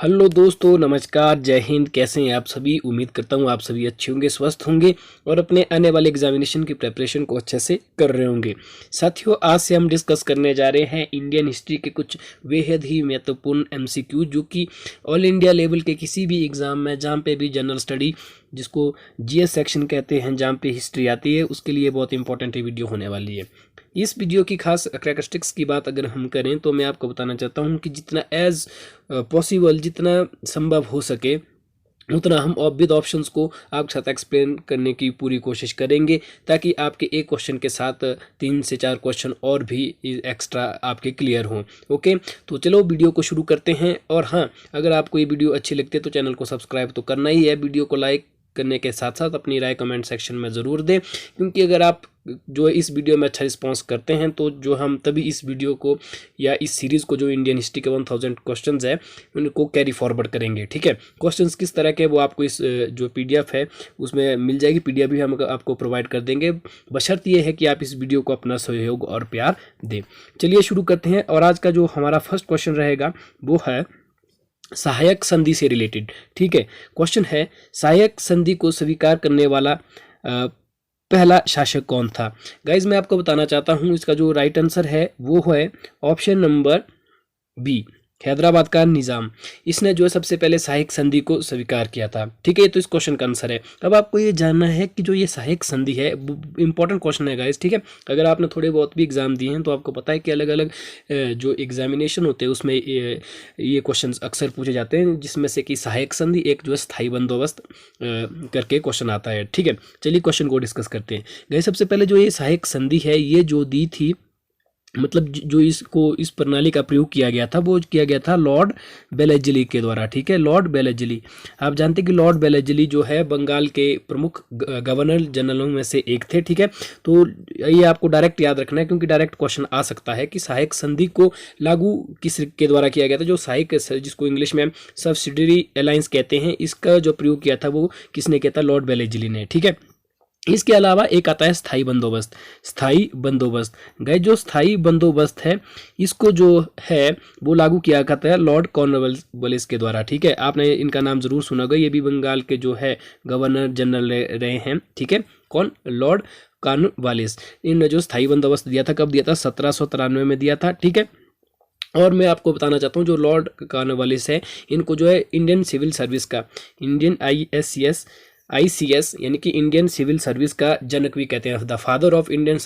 Hello दोस्तों, नमस्कार, जय हिंद। कैसे हैं आप सभी? उम्मीद करता हूं आप सभी अच्छे होंगे, स्वस्थ होंगे और अपने आने वाले एग्जामिनेशन की प्रिपरेशन को अच्छे से कर रहे होंगे। साथियों, आज से हम डिस्कस करने जा रहे हैं इंडियन हिस्ट्री के कुछ बेहद ही महत्वपूर्ण एमसीक्यू, जो कि ऑल इंडिया लेवल के किसी भी एग्जाम में जहाँ पे भी जनरल स्टडी, जिसको जीएस सेक्शन कहते हैं, जहाँ पे हिस्ट्री आती है, उसके लिए बहुत इंपॉर्टेंट वीडियो होने वाली है। इस वीडियो की खास करैक्टरिस्टिक्स की बात अगर हम करें तो मैं आपको बताना चाहता हूं कि जितना एज पॉसिबल, जितना संभव हो सके उतना हम विद ऑप्शंस को आपके साथ एक्सप्लेन करने की पूरी कोशिश करेंगे, ताकि आपके एक क्वेश्चन के साथ 3 से 4 क्वेश्चन और भी एक्स्ट्रा आपके क्लियर हों। ओके, तो चलो वीडियो को शुरू करते हैं। और हाँ, अगर आपको ये वीडियो अच्छी लगती है तो चैनल को सब्सक्राइब तो करना ही है। वीडियो को लाइक करने के साथ साथ अपनी राय कमेंट सेक्शन में ज़रूर दें, क्योंकि अगर आप जो इस वीडियो में अच्छा रिस्पांस करते हैं तो जो हम तभी इस वीडियो को या इस सीरीज़ को, जो इंडियन हिस्ट्री के 1000 क्वेश्चंस है, उनको कैरी फॉरवर्ड करेंगे। ठीक है, क्वेश्चंस किस तरह के वो आपको इस जो पीडीएफ है उसमें मिल जाएगी। पीडीएफ भी हम आपको प्रोवाइड कर देंगे, बशर्त ये है कि आप इस वीडियो को अपना सहयोग और प्यार दें। चलिए शुरू करते हैं। और आज का जो हमारा फर्स्ट क्वेश्चन रहेगा वो है सहायक संधि से रिलेटेड। ठीक है, क्वेश्चन है सहायक संधि को स्वीकार करने वाला पहला शासक कौन था। गाइज, मैं आपको बताना चाहता हूं, इसका जो राइट आंसर है वो है ऑप्शन नंबर बी, हैदराबाद का निज़ाम। इसने जो है सबसे पहले सहायक संधि को स्वीकार किया था। ठीक है, तो इस क्वेश्चन का आंसर है। अब आपको ये जानना है कि जो ये सहायक संधि है, इंपॉर्टेंट क्वेश्चन है गाइस। ठीक है, अगर आपने थोड़े बहुत भी एग्जाम दिए हैं तो आपको पता है कि अलग अलग जो एग्जामिनेशन होते हैं उसमें ये क्वेश्चन अक्सर पूछे जाते हैं, जिसमें से कि सहायक संधि एक जो है स्थायी बंदोबस्त करके क्वेश्चन आता है। ठीक है, चलिए क्वेश्चन को डिस्कस करते हैं। गाइस, सबसे पहले जो ये सहायक संधि है, ये जो दी थी, मतलब जो इस प्रणाली का प्रयोग किया गया था वो किया गया था लॉर्ड बेलेजली के द्वारा। ठीक है, लॉर्ड बेलेजली, आप जानते हैं कि लॉर्ड बेलेजली जो है बंगाल के प्रमुख गवर्नर जनरलों में से एक थे। ठीक है, तो ये आपको डायरेक्ट याद रखना है, क्योंकि डायरेक्ट क्वेश्चन आ सकता है कि सहायक संधि को लागू किस के द्वारा किया गया था। जो सहायक, जिसको इंग्लिश में सब्सिडरी अलायंस कहते हैं, इसका जो प्रयोग किया था वो किसने किया था? लॉर्ड बेलेजली ने। ठीक है, इसके अलावा एक आता है स्थायी बंदोबस्त। स्थायी बंदोबस्त, गए जो स्थायी बंदोबस्त है, इसको जो है वो लागू किया जाता है लॉर्ड कॉर्नवालिस के द्वारा। ठीक है, आपने इनका नाम जरूर सुना होगा, ये भी बंगाल के जो है गवर्नर जनरल रहे हैं। ठीक है, कौन? Lord Cornwallis. इन्होंने जो स्थायी बंदोबस्त दिया था, कब दिया था? 1793 में दिया था। ठीक है, और मैं आपको बताना चाहता हूँ जो लॉर्ड कॉर्नवालिस है, इनको जो है इंडियन सिविल सर्विस का, इंडियन आईसीएस यानी कि इंडियन सिविल सर्विस का जनक भी कहते हैं। The father of Indian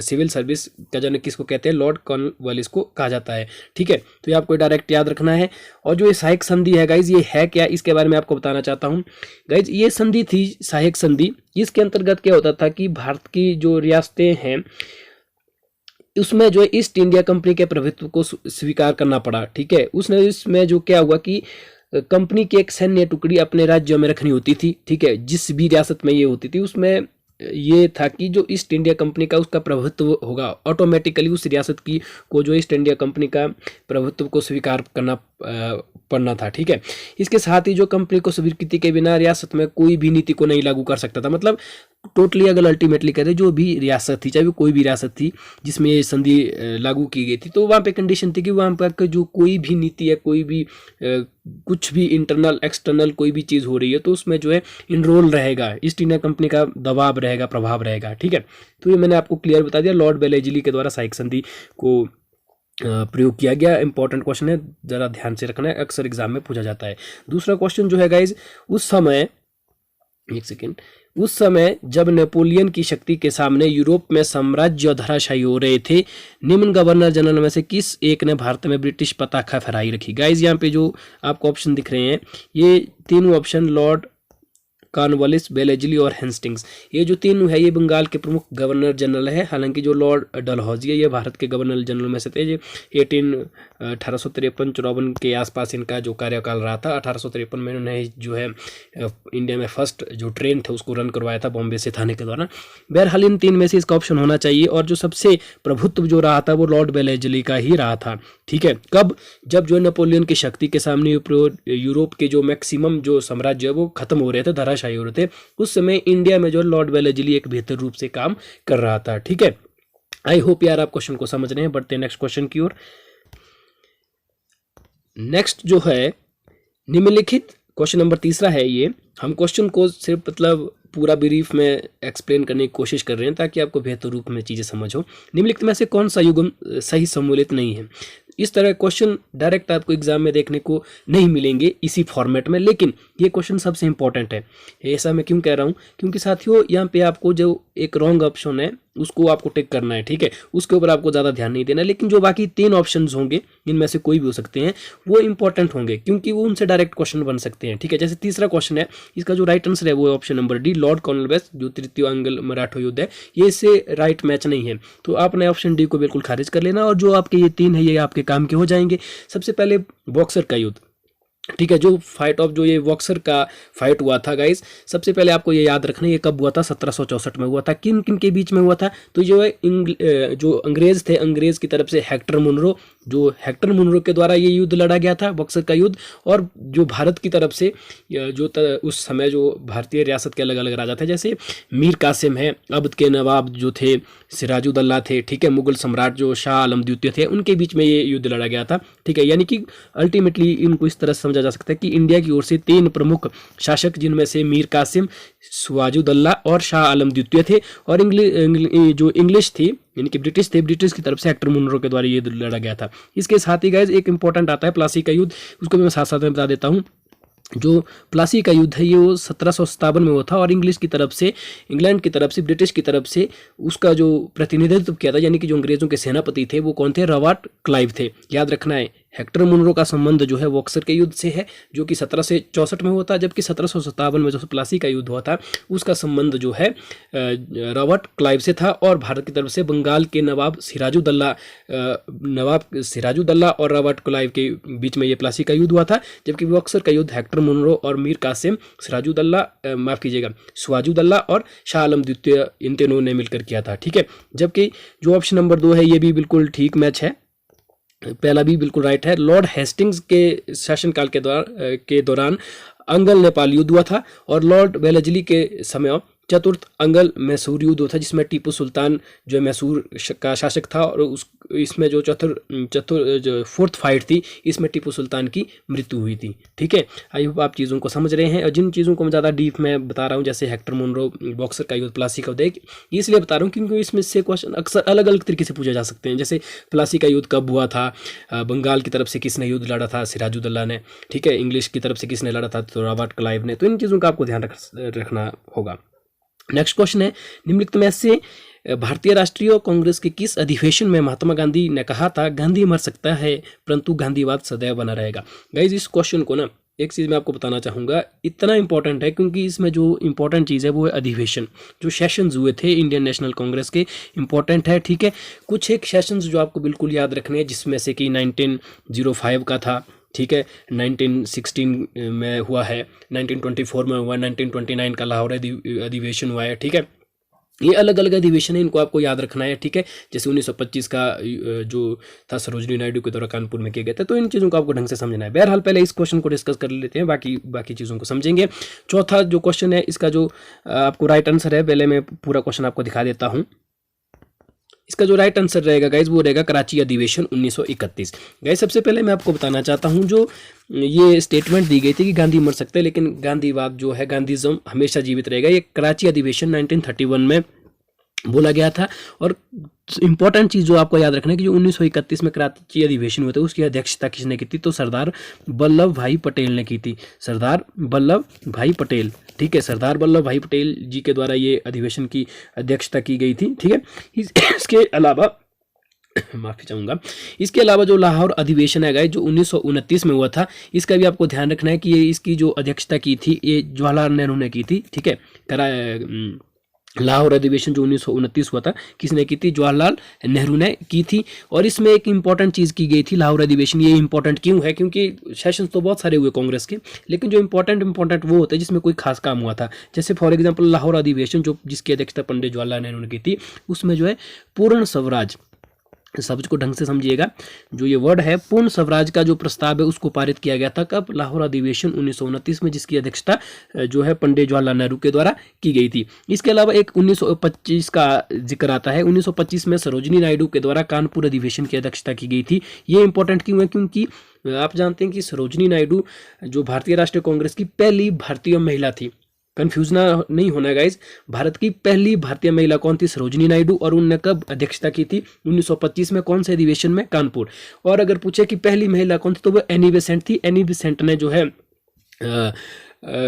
civil service का जनक किसको कहते हैं? लॉर्ड कॉर्नवालिस को कहा जाता है। ठीक है, तो ये आपको डायरेक्ट याद रखना है। और जो ये सहायक संधि है गाइज, ये है क्या, इसके बारे में आपको बताना चाहता हूँ। गाइज, ये संधि थी सहायक संधि। इसके अंतर्गत क्या होता था कि भारत की जो रियासतें हैं उसमें जो है ईस्ट इंडिया कंपनी के प्रभुत्व को स्वीकार करना पड़ा। ठीक है, उसने इसमें जो क्या हुआ कि कंपनी की एक सैन्य टुकड़ी अपने राज्यों में रखनी होती थी। ठीक है, जिस भी रियासत में ये होती थी उसमें ये था कि जो ईस्ट इंडिया कंपनी का उसका प्रभुत्व होगा, ऑटोमेटिकली उस रियासत की को जो ईस्ट इंडिया कंपनी का प्रभुत्व को स्वीकार करना पड़ना था। ठीक है, इसके साथ ही जो कंपनी को स्वीकृति के बिना रियासत में कोई भी नीति को नहीं लागू कर सकता था। मतलब टोटली अगर अल्टीमेटली करें, जो भी रियासत थी, चाहे वो कोई भी रियासत थी जिसमें ये संधि लागू की गई थी, तो वहाँ पे कंडीशन थी कि वहाँ पर जो कोई भी नीति है, कोई भी कुछ भी इंटरनल एक्सटर्नल कोई भी चीज़ हो रही है, तो उसमें जो है इनरोल रहेगा, ईस्ट इंडिया कंपनी का दबाव रहेगा, प्रभाव रहेगा। ठीक है, तो ये मैंने आपको क्लियर बता दिया। लॉर्ड बेलेजली के द्वारा सहायक संधि को प्रयोग किया गया। इंपॉर्टेंट क्वेश्चन है, जरा ध्यान से रखना है, अक्सर एग्जाम में पूछा जाता है। दूसरा क्वेश्चन जो है गाइज, उस समय जब नेपोलियन की शक्ति के सामने यूरोप में साम्राज्य धराशायी हो रहे थे, निम्न गवर्नर जनरल में से किस एक ने भारत में ब्रिटिश पताका फहराई रखी। गाइज, यहाँ पे जो आपको ऑप्शन दिख रहे हैं, ये तीनों ऑप्शन लॉर्ड कॉर्नवालिस, बेलेजली और हेस्टिंग्स, ये जो तीनों है ये बंगाल के प्रमुख गवर्नर जनरल है। हालांकि जो लॉर्ड डलहौजी है ये भारत के गवर्नर जनरल में से थे। ये 1853-54 के आसपास इनका जो कार्यकाल रहा था। 1853 में इन्होंने जो है इंडिया में फर्स्ट जो ट्रेन थे उसको रन करवाया था बॉम्बे से थाने के द्वारा। बहरहाल इन तीन में से इसका ऑप्शन होना चाहिए। और जो सबसे प्रभुत्व जो रहा था वो लॉर्ड बेलेजली का ही रहा था। ठीक है, कब? जब जो नेपोलियन की शक्ति के सामने यूरोप के जो मैक्सिमम जो साम्राज्य है वो खत्म हो रहे थे, धराशायी हो रहे थे, उस समय इंडिया में जो लॉर्ड बेलेजली एक बेहतर रूप से काम कर रहा था। ठीक है, आई होप यार आप क्वेश्चन को समझ रहे हैं। बढ़ते हैं नेक्स्ट क्वेश्चन की ओर। नेक्स्ट जो है निम्नलिखित क्वेश्चन नंबर 3 है ये। हम क्वेश्चन को सिर्फ मतलब पूरा ब्रीफ में एक्सप्लेन करने की कोशिश कर रहे हैं ताकि आपको बेहतर रूप में चीज़ें समझ हो। निम्नलिखित में से कौन सा युग्म सही सम्मिलित नहीं है? इस तरह क्वेश्चन डायरेक्ट आपको एग्जाम में देखने को नहीं मिलेंगे इसी फॉर्मेट में, लेकिन ये क्वेश्चन सबसे इंपॉर्टेंट है। ऐसा मैं क्यों कह रहा हूँ? क्योंकि साथियों यहाँ पे आपको जो एक रॉन्ग ऑप्शन है उसको आपको टिक करना है, ठीक है, उसके ऊपर आपको ज़्यादा ध्यान नहीं देना। लेकिन जो बाकी 3 ऑप्शंस होंगे इनमें से कोई भी हो सकते हैं, वो इंपॉर्टेंट होंगे क्योंकि वो उनसे डायरेक्ट क्वेश्चन बन सकते हैं, ठीक है। जैसे तीसरा क्वेश्चन है, इसका जो राइट आंसर है वो option number D, Lord Cornwallis, जो तृतीय एंग्लो मराठा युद्ध है, ये इससे राइट मैच नहीं है। तो आपने ऑप्शन डी को बिल्कुल खारिज कर लेना, और जो आपके ये 3 है ये आपके काम के हो जाएंगे। सबसे पहले बॉक्सर का युद्ध, ठीक है, जो फाइट ऑफ जो ये बॉक्सर का फाइट हुआ था गाइस, सबसे पहले आपको ये याद रखना, ये कब हुआ था? 1764 में हुआ था। किन किन के बीच में हुआ था? तो जो है जो अंग्रेज थे, अंग्रेज की तरफ से हेक्टर मुनरो, जो हेक्टर मुनरो के द्वारा ये युद्ध लड़ा गया था, बॉक्सर का युद्ध, और जो भारत की तरफ से जो उस समय जो भारतीय रियासत के अलग अलग राजा थे, जैसे मीर कासिम है, अवध के नवाब जो थे सिराजुद्दौला थे, ठीक है, मुगल सम्राट जो शाह आलम द्वितीय थे, उनके बीच में ये युद्ध लड़ा गया था, ठीक है। यानी कि अल्टीमेटली इनको इस तरह समझा जा सकता है कि इंडिया की ओर से 3 प्रमुख शासक, जिनमें से मीर कासिम, सिराजुद्दौला और शाह आलम द्वितीय थे, और जो इंग्लिश थी यानी कि ब्रिटिश थे, ब्रिटिश की तरफ से हेक्टर मुनरो के द्वारा ये लड़ा गया था। इसके साथ ही गाइज एक इंपॉर्टेंट आता है प्लासी का युद्ध, उसको भी मैं साथ साथ में बता देता हूँ। जो प्लासी का युद्ध है ये वो 1757 में हुआ था, और इंग्लिश की तरफ से, इंग्लैंड की तरफ से, ब्रिटिश की तरफ से उसका जो प्रतिनिधित्व किया था, यानी कि जो अंग्रेजों के सेनापति थे वो कौन थे? रॉबर्ट क्लाइव थे। याद रखना है, हेक्टर मुनरो का संबंध जो है बॉक्सर के युद्ध से है, जो कि 1764 में हुआ था, जबकि 1757 में जो प्लासी का युद्ध हुआ था उसका संबंध जो है रॉबर्ट क्लाइव से था, और भारत की तरफ से बंगाल के नवाब सिराजुद्दौला और रॉबर्ट क्लाइव के बीच में ये प्लासी का युद्ध हुआ था। जबकि बॉक्सर का युद्ध हेक्टर मुनरो और मीर कासिम, सिराजुद्दौला और शाह आलम द्वितीय, इन तीनों ने मिलकर किया था, ठीक है। जबकि जो ऑप्शन नंबर 2 है ये भी बिल्कुल ठीक मैच है, पहला भी बिल्कुल राइट है। लॉर्ड हेस्टिंग्स के शासनकाल के दौरान अंगल नेपाल युद्ध हुआ था, और लॉर्ड वेलेस्ली के समय चतुर्थ अंगल मैसूर युद्ध था, जिसमें टीपू सुल्तान जो मैसूर का शासक था, और इसमें जो जो 4th फाइट थी, इसमें टीपू सुल्तान की मृत्यु हुई थी, ठीक है। आई होप आप चीज़ों को समझ रहे हैं, और जिन चीज़ों को मैं ज़्यादा डीप में बता रहा हूँ, जैसे हेक्टर मुनरो, बॉक्सर का युद्ध, प्लासी का युद्ध, इसलिए बता रहा हूँ क्योंकि इसमें से क्वेश्चन अक्सर अलग अलग तरीके से पूछे जा सकते हैं। जैसे प्लासी का युद्ध कब हुआ था, बंगाल की तरफ से किसने युद्ध लड़ा था? सिराजुद्दौला ने, ठीक है। इंग्लिश की तरफ से किसने लड़ा था? तो रॉबर्ट क्लाइव ने। तो इन चीज़ों का आपको ध्यान रखना होगा। नेक्स्ट क्वेश्चन है, निम्नलिखित में से भारतीय राष्ट्रीय कांग्रेस के किस अधिवेशन में महात्मा गांधी ने कहा था, गांधी मर सकता है परंतु गांधीवाद सदैव बना रहेगा? गाइज, इस क्वेश्चन को ना एक चीज़ मैं आपको बताना चाहूँगा, इतना इंपॉर्टेंट है क्योंकि इसमें जो इंपॉर्टेंट चीज़ है वो है अधिवेशन। जो सेशंस हुए थे इंडियन नेशनल कांग्रेस के, इंपॉर्टेंट है, ठीक है। कुछ एक सेशंस जो आपको बिल्कुल याद रखने हैं, जिसमें से कि 1905 का था, ठीक है, 1916 में हुआ है, 1924 में हुआ, 1929 का लाहौर अधिवेशन हुआ है, ठीक है। ये अलग अलग अधिवेशन है, इनको आपको याद रखना है, ठीक है। जैसे 1925 का जो था सरोजनी नायडू के द्वारा कानपुर में किए गए थे। तो इन चीज़ों को आपको ढंग से समझना है। बहरहाल पहले इस क्वेश्चन को डिस्कस कर लेते हैं, बाकी चीज़ों को समझेंगे। चौथा जो क्वेश्चन है, इसका जो आपको राइट आंसर है, पहले मैं पूरा क्वेश्चन आपको दिखा देता हूँ। इसका जो राइट आंसर रहेगा गाइज वो रहेगा कराची अधिवेशन 1931। गाइज, सबसे पहले मैं आपको बताना चाहता हूँ, जो ये स्टेटमेंट दी गई थी कि गांधी मर सकते हैं लेकिन गांधीवाद जो है, गांधीज्म हमेशा जीवित रहेगा, ये कराची अधिवेशन 1931 में बोला गया था। और इंपॉर्टेंट चीज़ जो आपको याद रखना है कि जो 1931 में कराची अधिवेशन हुआ था उसकी अध्यक्षता किसने की थी? तो सरदार वल्लभ भाई पटेल ने की थी, सरदार वल्लभ भाई पटेल, ठीक है। सरदार वल्लभ भाई पटेल जी के द्वारा ये अधिवेशन की अध्यक्षता की गई थी, ठीक है। इसके अलावा माफ़ी चाहूँगा, इसके अलावा जो लाहौर अधिवेशन है गाइस, जो 1929 में हुआ था, इसका भी आपको ध्यान रखना है कि ये इसकी जो अध्यक्षता की थी ये जवाहरलाल नेहरू ने की थी, ठीक है। लाहौर अधिवेशन जो 1929 हुआ था, किसने की थी? जवाहरलाल नेहरू ने की थी। और इसमें एक इंपॉर्टेंट चीज़ की गई थी लाहौर अधिवेशन। ये इंपॉर्टेंट क्यों है? क्योंकि सेशन तो बहुत सारे हुए कांग्रेस के, लेकिन जो इंपॉर्टेंट वो होते हैं जिसमें कोई खास काम हुआ था। जैसे फॉर एग्जांपल लाहौर अधिवेशन जो जिसकी अध्यक्षता पंडित जवाहरलाल नेहरू ने की थी, उसमें जो है पूर्ण स्वराज, शब्द को ढंग से समझिएगा। जो ये वर्ड है, पूर्ण स्वराज का जो प्रस्ताव है उसको पारित किया गया था कब? लाहौर अधिवेशन 1929 में, जिसकी अध्यक्षता जो है पंडित जवाहरलाल नेहरू के द्वारा की गई थी। इसके अलावा एक 1925 का जिक्र आता है। 1925 में सरोजिनी नायडू के द्वारा कानपुर अधिवेशन की अध्यक्षता की गई थी। ये इंपॉर्टेंट क्यों है? क्योंकि आप जानते हैं कि सरोजिनी नायडू जो भारतीय राष्ट्रीय कांग्रेस की पहली भारतीय महिला थी। कंफ्यूज ना नहीं होना गाइज, भारत की पहली भारतीय महिला कौन थी? सरोजिनी नायडू। और उन्होंने कब अध्यक्षता की थी? 1925 में। कौन से अधिवेशन में? कानपुर। और अगर पूछे कि पहली महिला कौन थी, तो वो एनी बेसेंट थी। एनी बेसेंट ने जो है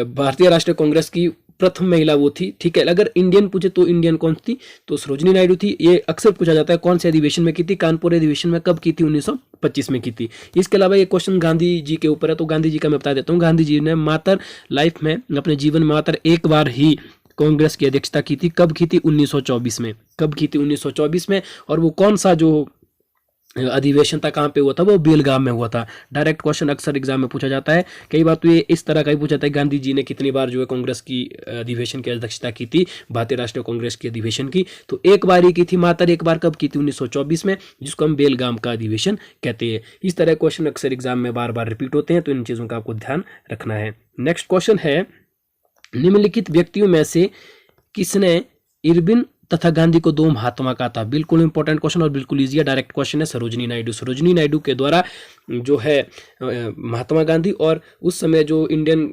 भारतीय राष्ट्रीय कांग्रेस की प्रथम महिला वो थी। ठीक है, अगर इंडियन पूछे तो इंडियन कौन थी? तो सरोजिनी नायडू थी। ये अक्सर पूछा जाता है कौन से अधिवेशन में की थी? कानपुर अधिवेशन में। कब की थी? 1925 में की थी। इसके अलावा ये क्वेश्चन गांधी जी के ऊपर है, तो गांधी जी का मैं बता देता हूँ। गांधी जी ने मात्र लाइफ में, अपने जीवन में मात्र एक बार ही कांग्रेस की अध्यक्षता की थी। कब की थी? 1924 में। कब की थी? 1924 में। और वो कौन सा जो अधिवेशन था, कहाँ पे हुआ था? वो बेलगाम में हुआ था। डायरेक्ट क्वेश्चन अक्सर एग्जाम में पूछा जाता है। कई बार तो ये इस तरह का ही पूछा जाता है, गांधी जी ने कितनी बार जो है कांग्रेस की अधिवेशन की अध्यक्षता की थी, भारतीय राष्ट्रीय कांग्रेस की अधिवेशन की? तो एक बार ही की थी, मात्र एक बार। कब की थी? 1924 में, जिसको हम बेलगाम का अधिवेशन कहते हैं। इस तरह क्वेश्चन अक्सर एग्जाम में बार बार रिपीट होते हैं, तो इन चीज़ों का आपको ध्यान रखना है। नेक्स्ट क्वेश्चन है, निम्नलिखित व्यक्तियों में से किसने इरविन तथा गांधी को दो महात्मा कहा था? बिल्कुल इंपॉर्टेंट क्वेश्चन और बिल्कुल इजी है। डायरेक्ट क्वेश्चन है, सरोजिनी नायडू। सरोजिनी नायडू के द्वारा जो है महात्मा गांधी और उस समय जो इंडियन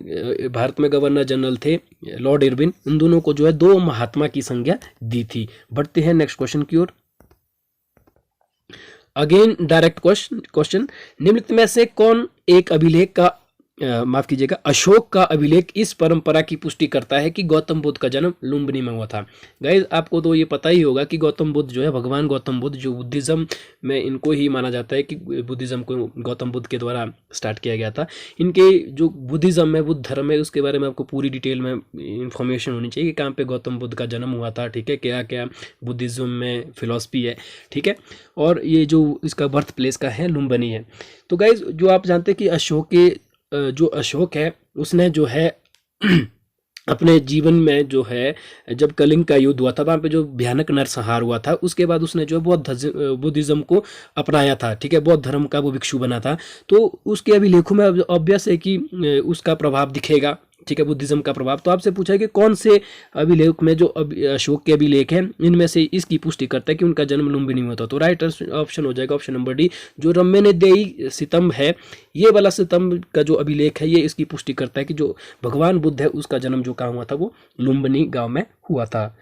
भारत में गवर्नर जनरल थे लॉर्ड इरविन, उन दोनों को जो है दो महात्मा की संज्ञा दी थी। बढ़ते हैं नेक्स्ट क्वेश्चन की ओर। अगेन डायरेक्ट क्वेश्चन, निम्नलिखित में से कौन एक अभिलेख का माफ कीजिएगा, अशोक का अभिलेख इस परंपरा की पुष्टि करता है कि गौतम बुद्ध का जन्म लुम्बिनी में हुआ था? गाइज आपको तो ये पता ही होगा कि गौतम बुद्ध जो है, भगवान गौतम बुद्ध जो बुद्धिज्म में, इनको ही माना जाता है कि बुद्धिज्म को गौतम बुद्ध के द्वारा स्टार्ट किया गया था। इनके जो बुद्धिज्म है, बुद्ध धर्म है, उसके बारे में आपको पूरी डिटेल में इंफॉर्मेशन होनी चाहिए कि कहाँ पे गौतम बुद्ध का जन्म हुआ था। ठीक है, क्या क्या बुद्धिज्म में फिलॉसफी है। ठीक है, और ये जो इसका बर्थ प्लेस का है लुम्बिनी है। तो गाइज जो आप जानते हैं कि अशोक है, उसने जो है अपने जीवन में जो है, जब कलिंग का युद्ध हुआ था, वहाँ पे जो भयानक नरसंहार हुआ था, उसके बाद उसने जो बुद्धिज्म को अपनाया था। ठीक है, बौद्ध धर्म का वो भिक्षु बना था। तो उसके अभिलेखों में ऑब्वियस है कि उसका प्रभाव दिखेगा। ठीक है, बुद्धिज्म का प्रभाव। तो आपसे पूछा है कि कौन से अभिलेख में जो अशोक के अभिलेख हैं, इनमें से इसकी पुष्टि करता है कि उनका जन्म लुम्बिनी में होता। तो राइट ऑप्शन हो जाएगा ऑप्शन नंबर डी, जो रम्यनेदेई स्तंभ है, ये वाला स्तंभ का जो अभिलेख है, ये इसकी पुष्टि करता है कि जो भगवान बुद्ध है उसका जन्म जो कहाँ हुआ था, वो लुम्बिनी गाँव में हुआ था।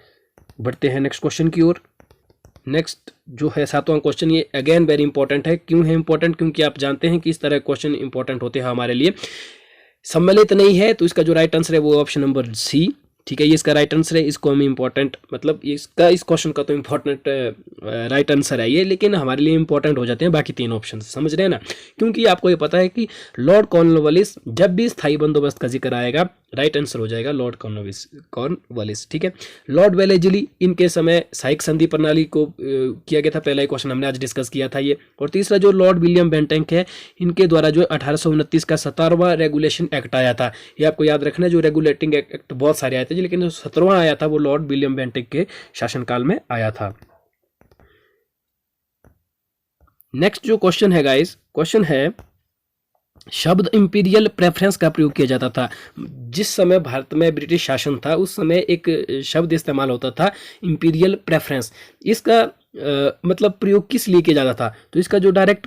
बढ़ते हैं नेक्स्ट क्वेश्चन की ओर। नेक्स्ट जो है 7वां क्वेश्चन, ये अगेन वेरी इंपॉर्टेंट है। क्यों है इंपॉर्टेंट? क्योंकि आप जानते हैं कि इस तरह क्वेश्चन इंपॉर्टेंट होते हैं हमारे लिए। सम्मिलित नहीं है, तो इसका जो राइट आंसर है वो ऑप्शन नंबर सी। ठीक है, ये इसका राइट आंसर है। इसको हम इंपॉर्टेंट, मतलब इसका, इस क्वेश्चन का तो इंपॉर्टेंट राइट आंसर है ये, लेकिन हमारे लिए इंपॉर्टेंट हो जाते हैं बाकी तीन ऑप्शन। समझ रहे हैं ना? क्योंकि आपको ये पता है कि लॉर्ड कॉर्नवालिस, जब भी स्थायी बंदोबस्त का जिक्र आएगा, राइट आंसर हो जाएगा लॉर्ड कॉर्नवालिस। ठीक है, लॉर्ड वेलेस्ली, इनके समय सहायक संधि प्रणाली को किया गया था। पहला ही क्वेश्चन हमने आज डिस्कस किया था ये। और तीसरा जो लॉर्ड विलियम बेंटिंक है, इनके द्वारा जो 1829 का 17वां रेगुलेशन एक्ट आया था। ये आपको याद रखना है, जो रेगुलेटिंग एक्ट बहुत सारे आए थे, लेकिन जो 17वां आया था वो लॉर्ड विलियम बेंटिक के शासनकाल में आया था। नेक्स्ट जो क्वेश्चन है गाइस, क्वेश्चन है, शब्द इंपीरियल प्रेफरेंस का प्रयोग किया जाता था। जिस समय भारत में ब्रिटिश शासन था, उस समय एक शब्द इस्तेमाल होता था, इंपीरियल प्रेफरेंस। इसका मतलब प्रयोग किस लिए किया जाता था? तो इसका जो डायरेक्ट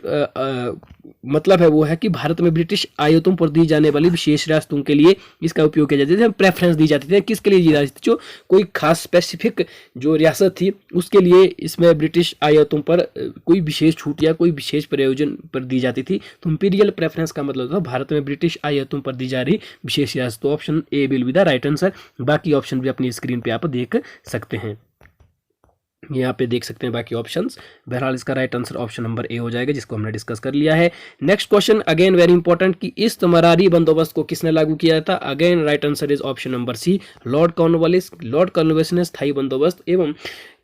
मतलब है वो है कि भारत में ब्रिटिश आयातों पर दी जाने वाली विशेष रियासतों के लिए इसका उपयोग किया जाता था। प्रेफरेंस दी जाती थी। किसके लिए दी जाती थी? जो कोई खास स्पेसिफिक जो रियासत थी, उसके लिए इसमें ब्रिटिश आयातों पर कोई विशेष छूट या कोई विशेष प्रयोजन पर दी जाती थी। तो इंपीरियल प्रेफरेंस का मतलब था भारत में ब्रिटिश आयातों पर दी जा रही विशेष रियासत। तो option A will be the right answer. बाकी ऑप्शन भी अपनी स्क्रीन पे आप देख सकते हैं, यहाँ पे देख सकते हैं बाकी ऑप्शंस। बहरहाल इसका right answer option number A हो जाएगा, जिसको हमने डिस्कस कर लिया है। Next question again very important, कि इस्तमरारी बंदोबस्त को किसने लागू किया था? Again right answer is option number C, Lord Cornwallis. Lord Cornwallis ने स्थायी बंदोबस्त एवं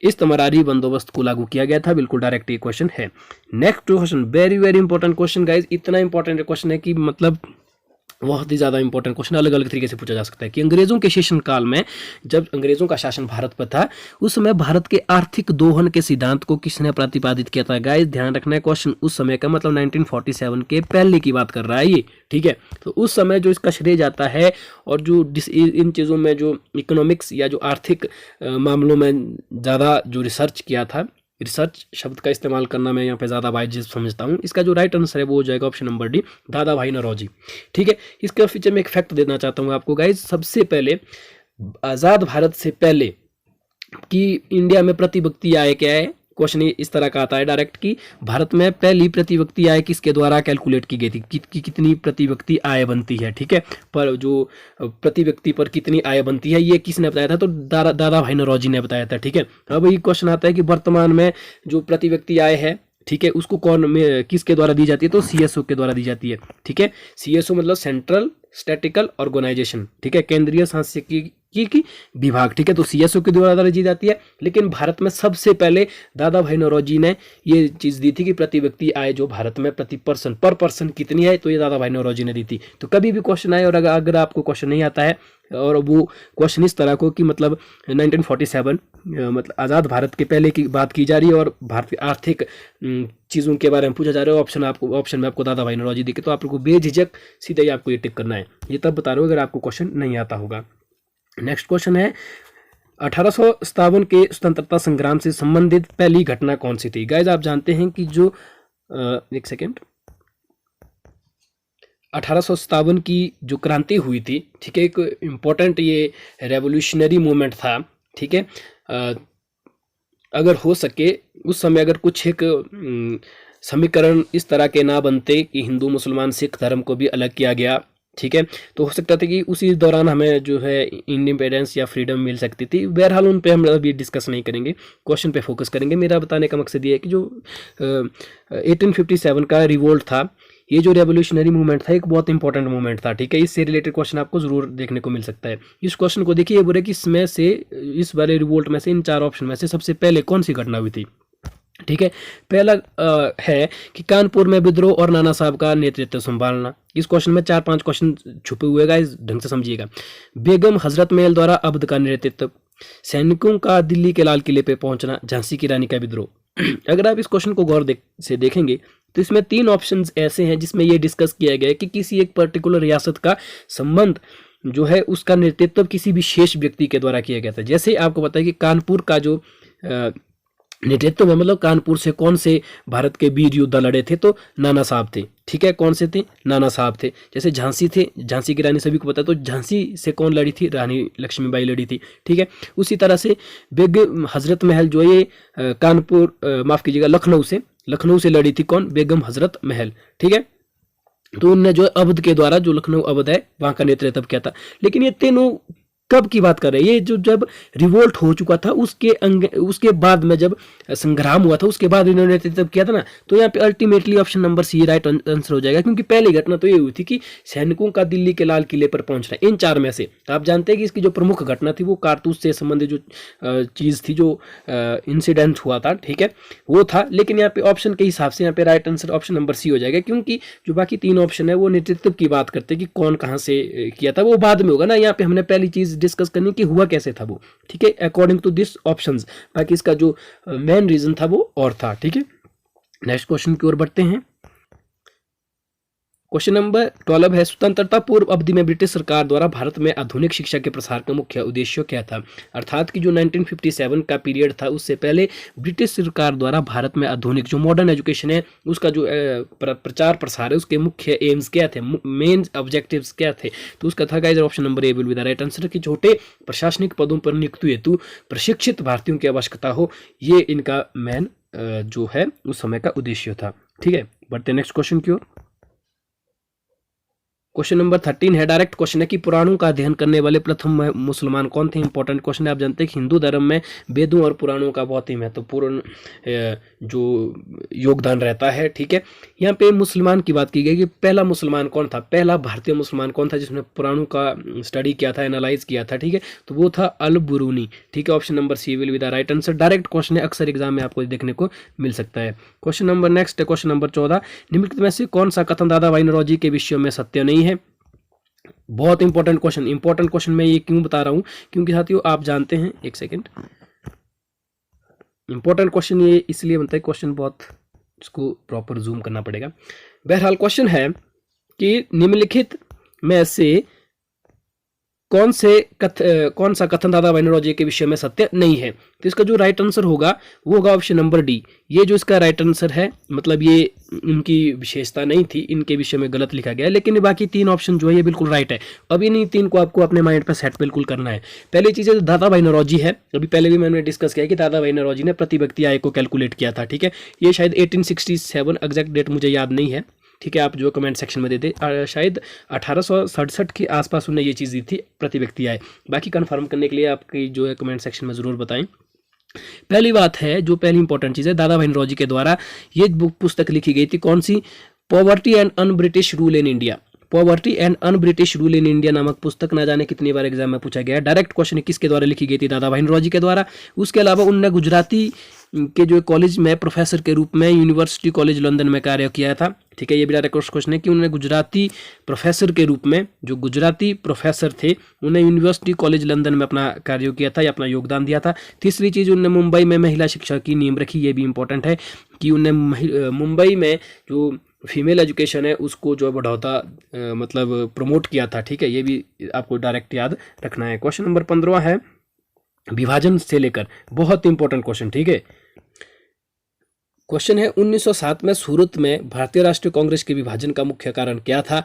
इस्तमरारी बंदोबस्त को लागू किया गया था। बिल्कुल डायरेक्ट ये क्वेश्चन है। Next question very very important question guys, इतना इंपॉर्टेंट क्वेश्चन है कि मतलब बहुत ही ज़्यादा इंपॉर्टेंट क्वेश्चन, अलग अलग तरीके से पूछा जा सकता है कि अंग्रेजों के शासन काल में, जब अंग्रेजों का शासन भारत पर था, उस समय भारत के आर्थिक दोहन के सिद्धांत को किसने प्रतिपादित किया था। गाइस ध्यान रखना है, क्वेश्चन उस समय का मतलब 1947 के पहले की बात कर रहा है ये, ठीक है। तो उस समय जो इसका श्रेय जाता है, और जो इन चीज़ों में जो इकोनॉमिक्स या जो आर्थिक मामलों में ज़्यादा जो रिसर्च किया था, रिसर्च शब्द का इस्तेमाल करना मैं यहाँ पे ज़्यादा वाइज समझता हूँ, इसका जो राइट आंसर है वो हो जाएगा ऑप्शन नंबर डी, दादा भाई नौरोजी, ठीक है। इसके पीछे मैं एक फैक्ट देना चाहता हूँ आपको गाइज। सबसे पहले आज़ाद भारत से पहले कि इंडिया में प्रति व्यक्ति आय क्या है, क्वेश्चन इस तरह का आता है डायरेक्ट कि भारत में पहली प्रति व्यक्ति आय किसके द्वारा कैलकुलेट की गई थी, कि कितनी प्रति व्यक्ति आय बनती है, ठीक है। पर जो प्रति व्यक्ति पर कितनी आय बनती है ये किसने बताया था, तो दादा भाई नौरोजी ने बताया था, ठीक है। अब ये क्वेश्चन आता है कि वर्तमान में जो प्रति व्यक्ति आय है, ठीक है, उसको किसके द्वारा दी जाती है, तो सीएसओ के द्वारा दी जाती है, ठीक है। सीएसओ मतलब सेंट्रल स्टैटिकल ऑर्गेनाइजेशन, ठीक है, केंद्रीय सांख्यिकी की विभाग, ठीक है। तो सीएसओ के द्वारा दी जाती है। लेकिन भारत में सबसे पहले दादा भाई नौरोजी ने ये चीज़ दी थी कि प्रति व्यक्ति आय जो भारत में प्रति पर्सन पर पर्सन कितनी है, तो ये दादा भाई नौरोजी ने दी थी। तो कभी भी क्वेश्चन आए और अगर आपको क्वेश्चन नहीं आता है और वो क्वेश्चन इस तरह को कि मतलब 1947 मतलब आज़ाद भारत के पहले की बात की जा रही है और भारतीय आर्थिक चीज़ों के बारे में पूछा जा रहा है, ऑप्शन में आपको दादा भाई नौरोजी दिखे, तो आपको बेझिझक सीधा ही आपको ये टिक करना है। ये तब बता रहा हूँ अगर आपको क्वेश्चन नहीं आता होगा। नेक्स्ट क्वेश्चन है 1857 के स्वतंत्रता संग्राम से संबंधित पहली घटना कौन सी थी। गाइज आप जानते हैं कि जो एक सेकेंड 1857 की जो क्रांति हुई थी, ठीक है, एक इम्पोर्टेंट ये रेवोल्यूशनरी मूवमेंट था, ठीक है। अगर हो सके उस समय अगर कुछ एक समीकरण इस तरह के ना बनते कि हिंदू मुसलमान सिख धर्म को भी अलग किया गया, ठीक है, तो हो सकता था कि उसी दौरान हमें जो है इंडिपेंडेंस या फ्रीडम मिल सकती थी। बहरहाल उन पे हम अभी डिस्कस नहीं करेंगे, क्वेश्चन पे फोकस करेंगे। मेरा बताने का मकसद ये है कि जो 1857 का रिवोल्ट था, ये जो रेवोल्यूशनरी मूवमेंट था एक बहुत इंपॉर्टेंट मूवमेंट था, ठीक है। इससे रिलेटेड क्वेश्चन आपको जरूर देखने को मिल सकता है। इस क्वेश्चन को देखिए, ये बोले कि इसमें से इस वाले रिवोल्ट में से इन चार ऑप्शन में से सबसे पहले कौन सी घटना हुई थी, ठीक है। पहला है कि कानपुर में विद्रोह और नाना साहब का नेतृत्व संभालना। इस क्वेश्चन में 4-5 क्वेश्चन छुपे हुए हैं, इस ढंग से समझिएगा। बेगम हजरत महल द्वारा अवध का नेतृत्व, सैनिकों का दिल्ली के लाल किले पे पहुंचना, झांसी की रानी का विद्रोह। अगर आप इस क्वेश्चन को गौर से देखेंगे तो इसमें 3 ऑप्शंस ऐसे हैं जिसमें यह डिस्कस किया गया है कि किसी एक पर्टिकुलर रियासत का संबंध जो है उसका नेतृत्व किसी विशेष व्यक्ति के द्वारा किया गया था। जैसे आपको पता है कि कानपुर का जो नेतृत्व में मतलब कानपुर से कौन से भारत के वीर योद्धा लड़े थे, तो नाना साहब थे, ठीक है। कौन से थे, नाना साहब थे। जैसे झांसी थे, झांसी की रानी सभी को पता है, तो झांसी से कौन लड़ी थी, रानी लक्ष्मीबाई लड़ी थी, ठीक है। उसी तरह से बेगम हजरत महल जो ये कानपुर माफ कीजिएगा लखनऊ से लड़ी थी, कौन, बेगम हजरत महल, ठीक है। तो उनने जो अवध के द्वारा जो लखनऊ अवध है वहां का नेतृत्व किया था। लेकिन ये तीनों कब की बात कर रहे हैं, ये जो जब रिवोल्ट हो चुका था उसके बाद में जब संग्राम हुआ था उसके बाद इन्होंने नेतृत्व किया था ना। तो यहाँ पे ultimately option number C right answer हो जाएगा, क्योंकि पहली घटना तो ये हुई थी कि सैनिकों का दिल्ली के लाल किले पर पहुंचना। इन 4 में से तो आप जानते हैं कि इसकी जो प्रमुख घटना थी वो कारतूस से संबंधित जो चीज़ थी, जो इंसिडेंट हुआ था, ठीक है, वो था। लेकिन यहाँ पे ऑप्शन के हिसाब से यहाँ पे right answer option number C हो जाएगा, क्योंकि जो बाकी 3 ऑप्शन है वो नेतृत्व की बात करते हैं कि कौन कहाँ से किया था, वो बाद में होगा ना। यहाँ पे हमने पहली चीज डिस्कस करनी कि हुआ कैसे था वो, ठीक है, अकॉर्डिंग टू दिस ऑप्शंस। बाकी इसका जो मेन रीजन था वो और था, ठीक है। नेक्स्ट क्वेश्चन की ओर बढ़ते हैं। क्वेश्चन नंबर 12 है, स्वतंत्रता पूर्व अवधि में ब्रिटिश सरकार द्वारा भारत में आधुनिक शिक्षा के प्रसार का मुख्य उद्देश्य क्या था। अर्थात कि जो 1957 का पीरियड था उससे पहले ब्रिटिश सरकार द्वारा भारत में आधुनिक जो मॉडर्न एजुकेशन है उसका जो प्रचार प्रसार है उसके मुख्य एम्स क्या थे, मेन ऑब्जेक्टिव्स क्या थे। तो उसका था guys option number A will be the right answer कि छोटे प्रशासनिक पदों पर नियुक्ति हेतु प्रशिक्षित भारतीयों की आवश्यकता हो, ये इनका मेन जो है उस समय का उद्देश्य था, ठीक है। बढ़ते नेक्स्ट क्वेश्चन की ओर। क्वेश्चन नंबर 13 है, डायरेक्ट क्वेश्चन है कि पुराणों का अध्ययन करने वाले प्रथम मुसलमान कौन थे। इंपॉर्टेंट क्वेश्चन है। आप जानते हैं कि हिंदू धर्म में वेदों और पुराणों का बहुत ही महत्वपूर्ण जो योगदान रहता है, ठीक है। यहाँ पे मुसलमान की बात की गई कि पहला मुसलमान कौन था, पहला भारतीय मुसलमान कौन था जिसने पुराणों का स्टडी किया था, एनालाइज किया था, ठीक है। तो वो था अल बुरूनी, ठीक है। Option number C will be the right answer. Direct question है, अक्सर एग्जाम में आपको देखने को मिल सकता है। क्वेश्चन नंबर नेक्स्ट है, क्वेश्चन नंबर 14, निम्नलिखित में से कौन सा कथन दादा भाई नौरोजी के विषयों में सत्य नहीं है। बहुत इंपॉर्टेंट क्वेश्चन मैं ये क्यों बता रहा हूँ, क्योंकि साथियों आप जानते हैं, एक सेकेंड, इंपॉर्टेंट क्वेश्चन ये इसलिए बनता है, क्वेश्चन बहुत, इसको प्रॉपर जूम करना पड़ेगा। बहरहाल क्वेश्चन है कि निम्नलिखित में से कौन सा कथन दादा भाई नौरोजी के विषय में सत्य नहीं है। तो इसका जो राइट आंसर होगा वो होगा ऑप्शन नंबर डी। ये जो इसका राइट आंसर है, मतलब ये इनकी विशेषता नहीं थी, इनके विषय में गलत लिखा गया है, लेकिन बाकी 3 ऑप्शन जो है ये बिल्कुल राइट है। अब इन्हीं 3 को आपको अपने माइंड पर सेट बिल्कुल करना है। पहली चीज़ है दादा भाई नौरोजी है, अभी पहले भी मैंने डिस्कस किया कि दादा भाई नौरोजी ने प्रति व्यक्ति आय को कैलकुलेट किया था, ठीक है। ये शायद 1867, एग्जैक्ट डेट मुझे याद नहीं है, ठीक है, आप जो कमेंट सेक्शन में दे दे, शायद 1867 के आसपास उन्होंने ये चीज़ दी थी प्रति व्यक्ति आय। बाकी कंफर्म करने के लिए आपकी जो है कमेंट सेक्शन में ज़रूर बताएं। पहली बात है, जो पहली इंपॉर्टेंट चीज़ है, दादा भाई नौरोजी के द्वारा ये पुस्तक लिखी गई थी, कौन सी, poverty and un British rule in India. Poverty and un British rule in India नामक पुस्तक ना जाने कितनी बार एग्जाम में पूछा गया है। डायरेक्ट क्वेश्चन किसके द्वारा लिखी गई थी, दादा भाई नौरोजी के द्वारा। उसके अलावा उन्होंने गुजराती के जो कॉलेज में प्रोफेसर के रूप में यूनिवर्सिटी कॉलेज लंदन में कार्य किया था, ठीक है। ये भी डायरेक्ट क्वेश्चन है कि उन्होंने गुजराती प्रोफेसर के रूप में, जो गुजराती प्रोफेसर थे, उन्हें यूनिवर्सिटी कॉलेज लंदन में अपना कार्य किया था या अपना योगदान दिया था। तीसरी चीज़, उन्होंने मुंबई में महिला शिक्षा की नींव रखी। ये भी इंपॉर्टेंट है कि उन्होंने मुंबई में जो फीमेल एजुकेशन है उसको जो बढ़ाता मतलब प्रमोट किया था, ठीक है। ये भी आपको डायरेक्ट याद रखना है। क्वेश्चन नंबर 15 है विभाजन से लेकर, बहुत इंपॉर्टेंट क्वेश्चन, ठीक है। क्वेश्चन है 1907 में सूरत में भारतीय राष्ट्रीय कांग्रेस के विभाजन का मुख्य कारण क्या था।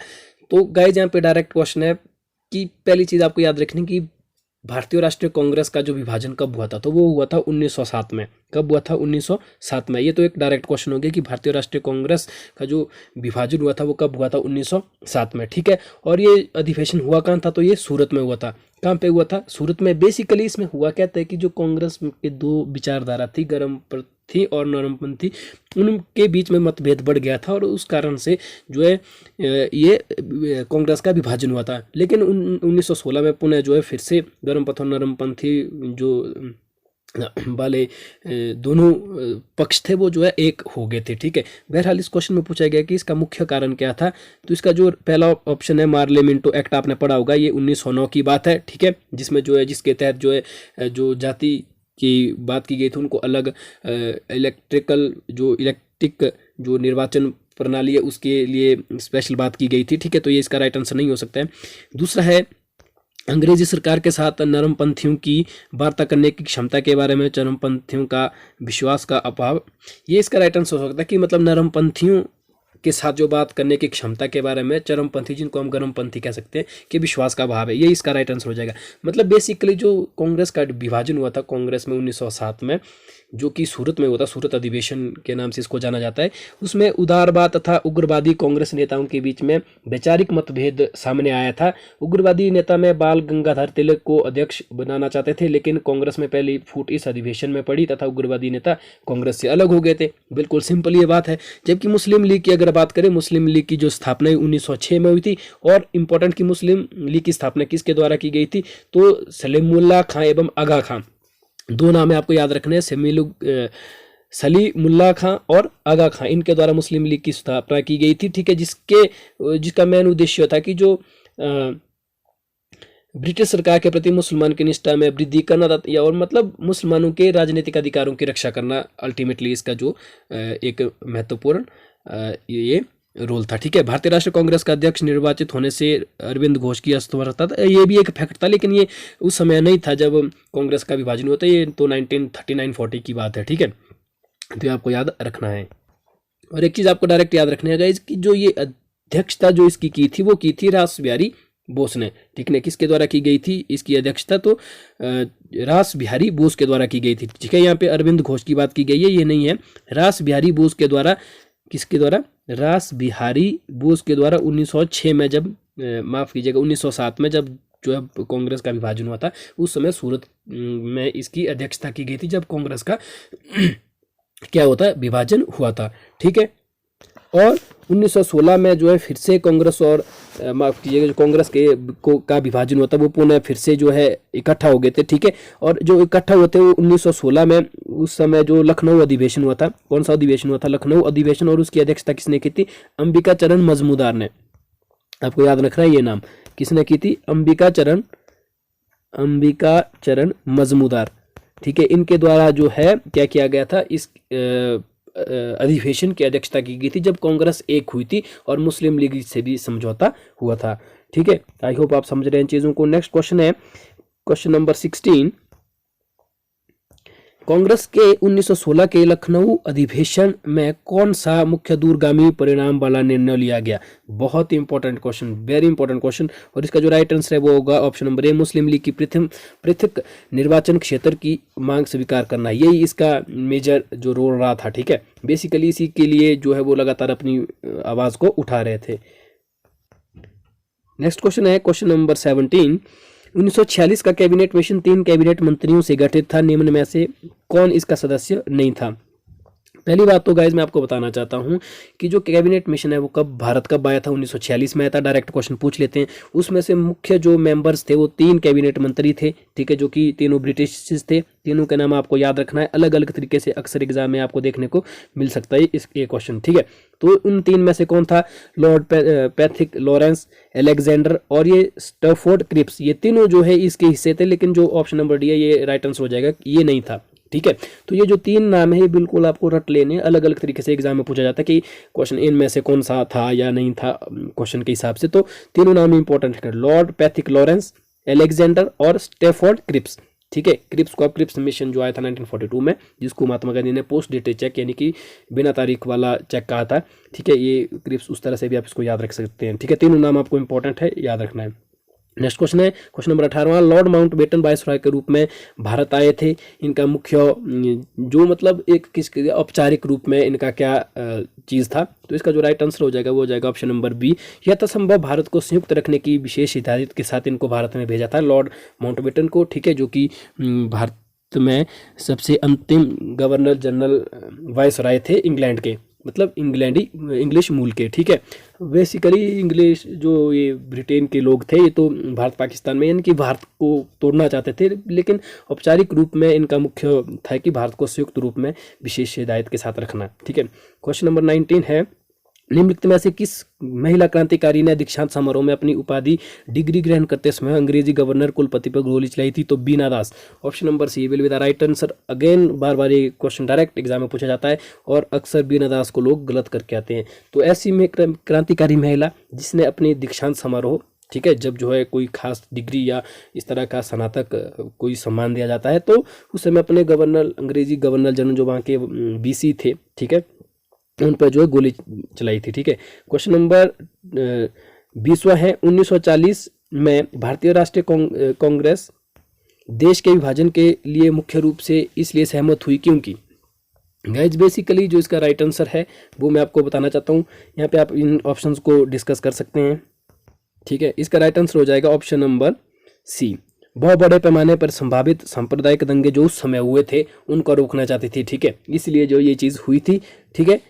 तो गाइस यहाँ पे डायरेक्ट क्वेश्चन है कि पहली चीज़ आपको याद रखनी कि भारतीय राष्ट्रीय कांग्रेस का जो विभाजन कब हुआ था, तो वो हुआ था 1907 में। कब हुआ था, 1907 में। ये तो एक डायरेक्ट क्वेश्चन हो गया कि भारतीय राष्ट्रीय कांग्रेस का जो विभाजन हुआ था वो कब हुआ था, 1907 में, ठीक है। और ये अधिवेशन हुआ कहाँ था, तो ये सूरत में हुआ था। कहाँ पे हुआ था, सूरत में। बेसिकली इसमें हुआ क्या था कि जो कांग्रेस के 2 विचारधारा थी, गर्मपंथी और नरमपंथी, उनके बीच में मतभेद बढ़ गया था और उस कारण से जो है ये कांग्रेस का विभाजन हुआ था। लेकिन 1916 में पुनः जो है फिर से गर्मपंथी और नरमपंथी जो वाले दोनों पक्ष थे वो जो है एक हो गए थे, ठीक है। बहरहाल इस क्वेश्चन में पूछा गया कि इसका मुख्य कारण क्या था। तो इसका जो पहला ऑप्शन है मार्ले मिंटो एक्ट, आपने पढ़ा होगा, ये 1909 की बात है, ठीक है। जिसमें जो है, जिसके तहत जो है जो जाति की बात की गई थी उनको अलग इलेक्ट्रिक जो निर्वाचन प्रणाली है उसके लिए स्पेशल बात की गई थी, ठीक है। तो ये इसका राइट आंसर नहीं हो सकता है। दूसरा है अंग्रेजी सरकार के साथ नरमपंथियों की वार्ता करने की क्षमता के बारे में चरमपंथियों का विश्वास का अभाव। ये इसका राइट आंसर हो सकता है कि मतलब नरमपंथियों के साथ जो बात करने की क्षमता के बारे में चरमपंथी, जिनको हम गर्मपंथी कह सकते हैं, कि विश्वास का अभाव है। ये इसका राइट आंसर हो जाएगा। मतलब बेसिकली जो कांग्रेस का विभाजन हुआ था कांग्रेस में 1907 में, जो कि सूरत में हुआ था, सूरत अधिवेशन के नाम से इसको जाना जाता है, उसमें उदारवाद तथा उग्रवादी कांग्रेस नेताओं के बीच में वैचारिक मतभेद सामने आया था। उग्रवादी नेता में बाल गंगाधर तिलक को अध्यक्ष बनाना चाहते थे, लेकिन कांग्रेस में पहली फूट इस अधिवेशन में पड़ी तथा उग्रवादी नेता कांग्रेस से अलग हो गए थे। बिल्कुल सिंपल ये बात है। जबकि मुस्लिम लीग की अगर बात करें, मुस्लिम लीग की जो स्थापना 1906 में हुई थी, और इंपॉर्टेंट की मुस्लिम लीग की स्थापना किसके द्वारा की गई थी, तो सलीमुल्लाह खां एवं आगा खां, 2 नाम है आपको याद रखने हैं, सलीमुल्लाह खां और आगा खां, इनके द्वारा मुस्लिम लीग की स्थापना की गई थी, ठीक है। जिसका मेन उद्देश्य था कि जो ब्रिटिश सरकार के प्रति मुसलमान की निष्ठा में वृद्धि करना था, या और मतलब मुसलमानों के राजनीतिक अधिकारों की रक्षा करना, अल्टीमेटली इसका जो एक महत्वपूर्ण ये रोल था, ठीक है। भारतीय राष्ट्रीय कांग्रेस का अध्यक्ष निर्वाचित होने से अरविंद घोष की असमर्थता था, ये भी एक फैक्ट था, लेकिन ये उस समय नहीं था जब कांग्रेस का विभाजन हुआ था, ये तो 1939-40 की बात है, ठीक है। तो ये आपको याद रखना है। और एक चीज़ आपको डायरेक्ट याद रखने है कि जो ये अध्यक्षता जो इसकी की थी वो की थी रास बिहारी बोस ने, ठीक है। किसके द्वारा की गई थी इसकी अध्यक्षता, तो रास बिहारी बोस के द्वारा की गई थी, ठीक है। यहाँ पे अरविंद घोष की बात की गई है, ये नहीं है। रास बिहारी बोस के द्वारा, किसके द्वारा, रास बिहारी बोस के द्वारा 1906 में जब, माफ़ कीजिएगा 1907 में जब जो है कांग्रेस का विभाजन हुआ था, उस समय सूरत में इसकी अध्यक्षता की गई थी, जब कांग्रेस का क्या होता है, विभाजन हुआ था, ठीक है। और 1916 में जो है फिर से कांग्रेस और माफ़ कीजिएगा जो कांग्रेस का विभाजन हुआ था वो पुनः फिर से जो है इकट्ठा हो गए थे, ठीक है। और जो इकट्ठा हुए थे वो 1916 में, उस समय जो लखनऊ अधिवेशन हुआ था, कौन सा अधिवेशन हुआ था, लखनऊ अधिवेशन, और उसकी अध्यक्षता किसने की थी, अंबिका चरण मजमूदार ने। आपको याद रखना है ये नाम, किसने की थी? अंबिका चरण मजमूदार। ठीक है, इनके द्वारा जो है क्या किया गया था, इस अधिवेशन की अध्यक्षता की गई थी जब कांग्रेस एक हुई थी और मुस्लिम लीग से भी समझौता हुआ था। ठीक है, आई होप आप समझ रहे हैं इन चीजों को। नेक्स्ट क्वेश्चन है क्वेश्चन नंबर 16। कांग्रेस के 1916 के लखनऊ अधिवेशन में कौन सा मुख्य दूरगामी परिणाम वाला निर्णय लिया गया? बहुत ही important question, very important question. और इसका जो राइट आंसर है वो होगा option number A, Muslim League की पृथक निर्वाचन क्षेत्र की मांग स्वीकार करना। यही इसका मेजर जो रोल रहा था। ठीक है, बेसिकली इसी के लिए जो है वो लगातार अपनी आवाज को उठा रहे थे। नेक्स्ट क्वेश्चन है क्वेश्चन नंबर 17। 1946 का कैबिनेट मिशन 3 कैबिनेट मंत्रियों से गठित था, निम्न में से कौन इसका सदस्य नहीं था? पहली बात तो गाइज मैं आपको बताना चाहता हूं कि जो कैबिनेट मिशन है वो भारत कब आया था? 1946 में आया था। डायरेक्ट क्वेश्चन पूछ लेते हैं। उसमें से मुख्य जो मेंबर्स थे वो 3 कैबिनेट मंत्री थे। ठीक है, जो कि तीनों ब्रिटिश थे। तीनों का नाम आपको याद रखना है, अलग अलग तरीके से अक्सर एग्जाम में आपको देखने को मिल सकता है ये क्वेश्चन। ठीक है, तो उन 3 में से कौन था? लॉर्ड पैथिक लॉरेंस, अलेक्जेंडर और ये स्टैफोर्ड क्रिप्स। ये तीनों जो है इसके हिस्से थे, लेकिन जो ऑप्शन नंबर डी है ये राइट आंसर हो जाएगा, ये नहीं था। ठीक है, तो ये जो 3 नाम है बिल्कुल आपको रट लेने, अलग अलग तरीके से एग्जाम में पूछा जाता है कि क्वेश्चन इनमें से कौन सा था या नहीं था क्वेश्चन के हिसाब से। तो तीनों नाम इंपॉर्टेंट है, लॉर्ड पैथिक लॉरेंस, अलेक्जेंडर और स्टैफोर्ड क्रिप्स। ठीक है, क्रिप्स मिशन जो आया था 1942 में, जिसको महात्मा गांधी ने पोस्ट डेटेड चेक यानी कि बिना तारीख वाला चेक कहा था। ठीक है, ये क्रिप्स उस तरह से भी आप इसको याद रख सकते हैं। ठीक है, तीनों नाम आपको इंपॉर्टेंट है, याद रखना है। नेक्स्ट क्वेश्चन है question number 18। Lord Mountbatten viceroy के रूप में भारत आए थे। इनका मुख्य जो मतलब एक किस औपचारिक रूप में इनका क्या चीज़ था? तो इसका जो राइट आंसर हो जाएगा वो हो जाएगा ऑप्शन नंबर बी, यथासंभव भारत को संयुक्त रखने की विशेष हिदायत के साथ इनको भारत में भेजा था, लॉर्ड माउंटबेटन को। ठीक है, जो कि भारत में सबसे अंतिम गवर्नर जनरल वायसराय थे इंग्लैंड के, मतलब इंग्लिश मूल के। ठीक है, बेसिकली इंग्लिश जो ये ब्रिटेन के लोग थे ये तो भारत पाकिस्तान में यानी कि भारत को तोड़ना चाहते थे, लेकिन औपचारिक रूप में इनका मुख्य था कि भारत को संयुक्त रूप में विशेष हिदायत के साथ रखना। ठीक है, क्वेश्चन नंबर 19 है, निम्नलिखित में से किस महिला क्रांतिकारी ने दीक्षांत समारोह में अपनी उपाधि डिग्री ग्रहण करते समय अंग्रेजी गवर्नर कुलपति पर गोली चलाई थी? तो Bina Das. Option number C will be the right answer. Again बार बार ये क्वेश्चन डायरेक्ट एग्जाम में पूछा जाता है और अक्सर बीना दास को लोग गलत करके आते हैं। तो ऐसी में क्रांतिकारी महिला जिसने अपनी दीक्षांत समारोह, ठीक है, जब जो है कोई खास डिग्री या इस तरह का स्नातक कोई सम्मान दिया जाता है तो उस समय अपने अंग्रेजी गवर्नर जनरल जो वहाँ के बीसी थे, ठीक है, उन पर जो है गोली चलाई थी। ठीक है, क्वेश्चन नंबर 20वां है, 1940 में भारतीय राष्ट्रीय कांग्रेस देश के विभाजन के लिए मुख्य रूप से इसलिए सहमत हुई क्योंकि? गाइज बेसिकली जो इसका राइट आंसर है वो मैं आपको बताना चाहता हूँ। यहाँ पे आप इन ऑप्शंस को डिस्कस कर सकते हैं। ठीक है, इसका राइट आंसर हो जाएगा ऑप्शन नंबर सी, बहुत बड़े पैमाने पर संभावित सांप्रदायिक दंगे जो उस समय हुए थे उनको रोकना चाहती थी। ठीक है, इसलिए जो ये चीज़ हुई थी। ठीक है,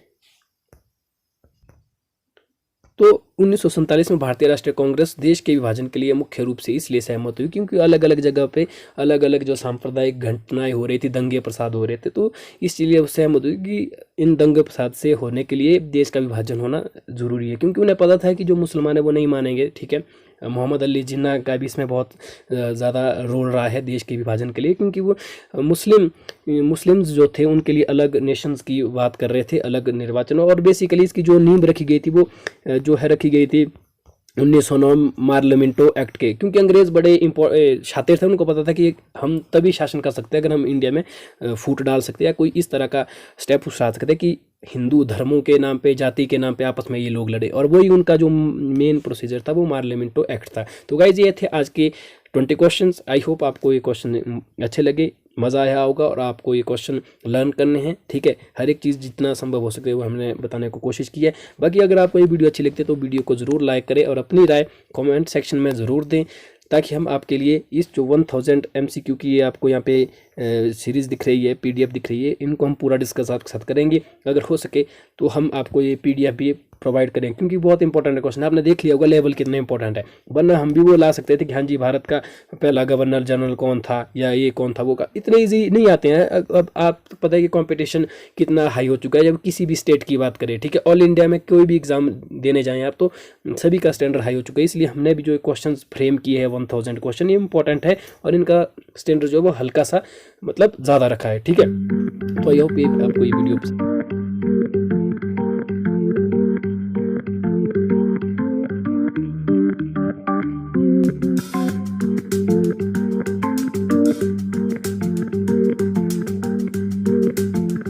तो 1947 में भारतीय राष्ट्रीय कांग्रेस देश के विभाजन के लिए मुख्य रूप से इसलिए सहमत हुई क्योंकि अलग अलग जगह पे अलग अलग जो सांप्रदायिक घटनाएं हो रही थी, दंगे प्रसाद हो रहे थे, तो इसलिए सहमत हुई कि इन दंगे प्रसाद से होने के लिए देश का विभाजन होना जरूरी है, क्योंकि उन्हें पता था कि जो मुसलमान है वो नहीं मानेंगे। ठीक है, मोहम्मद अली जिन्ना का भी इसमें बहुत ज़्यादा रोल रहा है देश के विभाजन के लिए, क्योंकि वो मुस्लिम्स जो थे उनके लिए अलग नेशंस की बात कर रहे थे, अलग निर्वाचन। और बेसिकली इसकी जो नींव रखी गई थी वो जो है रखी गई थी 1909 मार्लियामेंटो एक्ट के, क्योंकि अंग्रेज बड़े शातिर थे, उनको पता था कि हम तभी शासन कर सकते हैं अगर हम इंडिया में फूट डाल सकते हैं या कोई इस तरह का स्टेप उठा सकते हैं कि हिंदू धर्मों के नाम पे, जाति के नाम पे आपस में ये लोग लड़े। और वही उनका जो मेन प्रोसीजर था वो मार्लियामेंटो एक्ट था। तो गाइज ये थे आज के 20 क्वेश्चंस। आई होप आपको ये क्वेश्चन अच्छे लगे, मज़ा आया होगा और आपको ये क्वेश्चन लर्न करने हैं। ठीक है, हर एक चीज़ जितना संभव हो सके वो हमने बताने को कोशिश की है। बाकी अगर आपको ये वीडियो अच्छी लगती है तो वीडियो को ज़रूर लाइक करें और अपनी राय कमेंट सेक्शन में ज़रूर दें, ताकि हम आपके लिए इस जो 1000 MCQ की ये आपको यहाँ पे सीरीज़ दिख रही है, PDF दिख रही है, इनको हम पूरा डिस्कस आपके साथ करेंगे। अगर हो सके तो हम आपको ये PDF भी प्रोवाइड करें, क्योंकि बहुत इंपॉर्टेंट क्वेश्चन है। आपने देख लिया होगा लेवल कितना इंपॉर्टेंट है, वरना हम भी वो ला सकते थे कि हाँ जी भारत का पहला गवर्नर जनरल कौन था या ये कौन था वो का, इतने ईजी नहीं आते हैं। अब आप पता है कि कंपटीशन कितना हाई हो चुका है जब किसी भी स्टेट की बात करें, ठीक है। ऑल इंडिया में कोई भी एग्जाम देने जाएं आप तो सभी का स्टैंडर्ड हाई हो चुका है, इसलिए हमने भी जो क्वेश्चन फ्रेम किए हैं 1000 क्वेश्चन, ये इंपॉर्टेंट है और इनका स्टैंडर्ड जो है वो हल्का सा मतलब ज़्यादा रखा है, ठीक है। तो आई होप आपको ये वीडियो